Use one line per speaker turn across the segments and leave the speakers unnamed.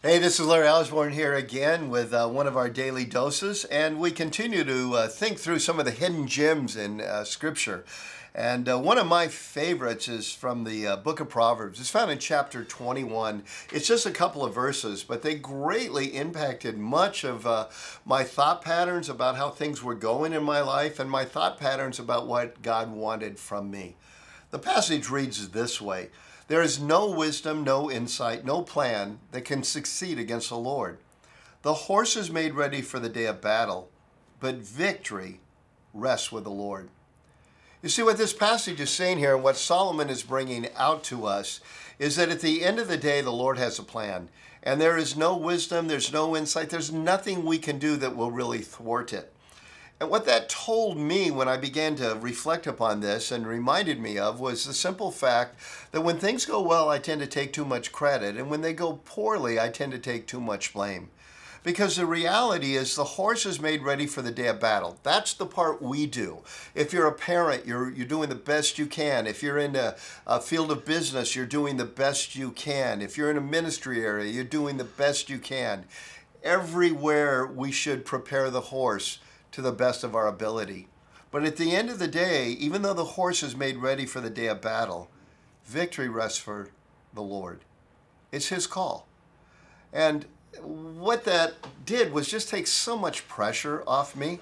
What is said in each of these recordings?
Hey, this is Larry Osborne here again with one of our daily doses, and we continue to think through some of the hidden gems in Scripture. And one of my favorites is from the book of Proverbs. It's found in chapter 21. It's just a couple of verses, but they greatly impacted much of my thought patterns about how things were going in my life and my thought patterns about what God wanted from me. The passage reads this way: There is no wisdom, no insight, no plan that can succeed against the Lord. The horse is made ready for the day of battle, but victory rests with the Lord. You see, what this passage is saying here and what Solomon is bringing out to us is that at the end of the day, the Lord has a plan. And there is no wisdom, there's no insight, there's nothing we can do that will really thwart it. And what that told me when I began to reflect upon this and reminded me of was the simple fact that when things go well, I tend to take too much credit. And when they go poorly, I tend to take too much blame. Because the reality is the horse is made ready for the day of battle. That's the part we do. If you're a parent, you're doing the best you can. If you're in a field of business, you're doing the best you can. If you're in a ministry area, you're doing the best you can. Everywhere we should prepare the horse to the best of our ability. But at the end of the day, even though the horse is made ready for the day of battle, victory rests for the Lord. It's His call. And what that did was just take so much pressure off me.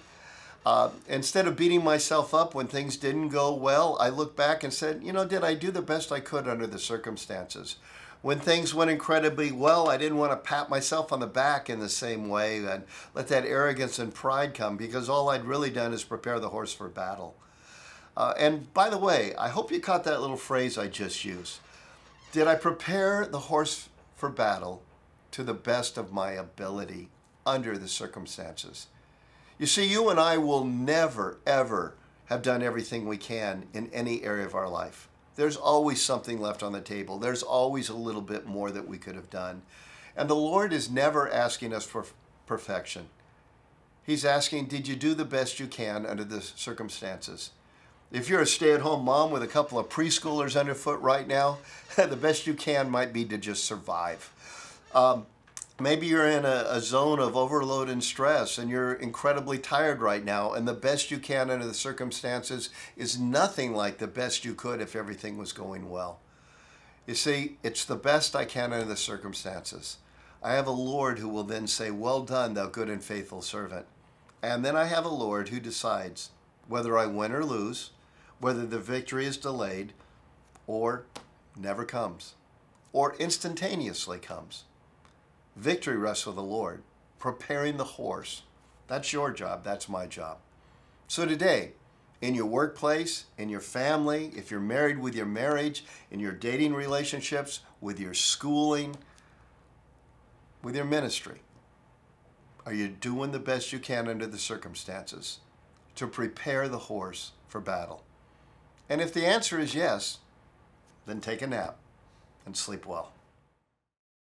Instead of beating myself up when things didn't go well, I looked back and said, did I do the best I could under the circumstances? When things went incredibly well, I didn't want to pat myself on the back in the same way and let that arrogance and pride come, because all I'd really done is prepare the horse for battle. And by the way, I hope you caught that little phrase I just used. Did I prepare the horse for battle to the best of my ability under the circumstances? You see, you and I will never, ever have done everything we can in any area of our life. There's always something left on the table. There's always a little bit more that we could have done. And the Lord is never asking us for perfection. He's asking, did you do the best you can under the circumstances? If you're a stay-at-home mom with a couple of preschoolers underfoot right now, the best you can might be to just survive. Maybe you're in a zone of overload and stress and you're incredibly tired right now, and the best you can under the circumstances is nothing like the best you could if everything was going well. You see, it's the best I can under the circumstances. I have a Lord who will then say, "Well done, thou good and faithful servant." And then I have a Lord who decides whether I win or lose, whether the victory is delayed or never comes, or instantaneously comes. Victory rests with the Lord. Preparing the horse. That's your job. That's my job. So today, in your workplace, in your family, if you're married, with your marriage, in your dating relationships, with your schooling, with your ministry, are you doing the best you can under the circumstances to prepare the horse for battle? And if the answer is yes, then take a nap and sleep well.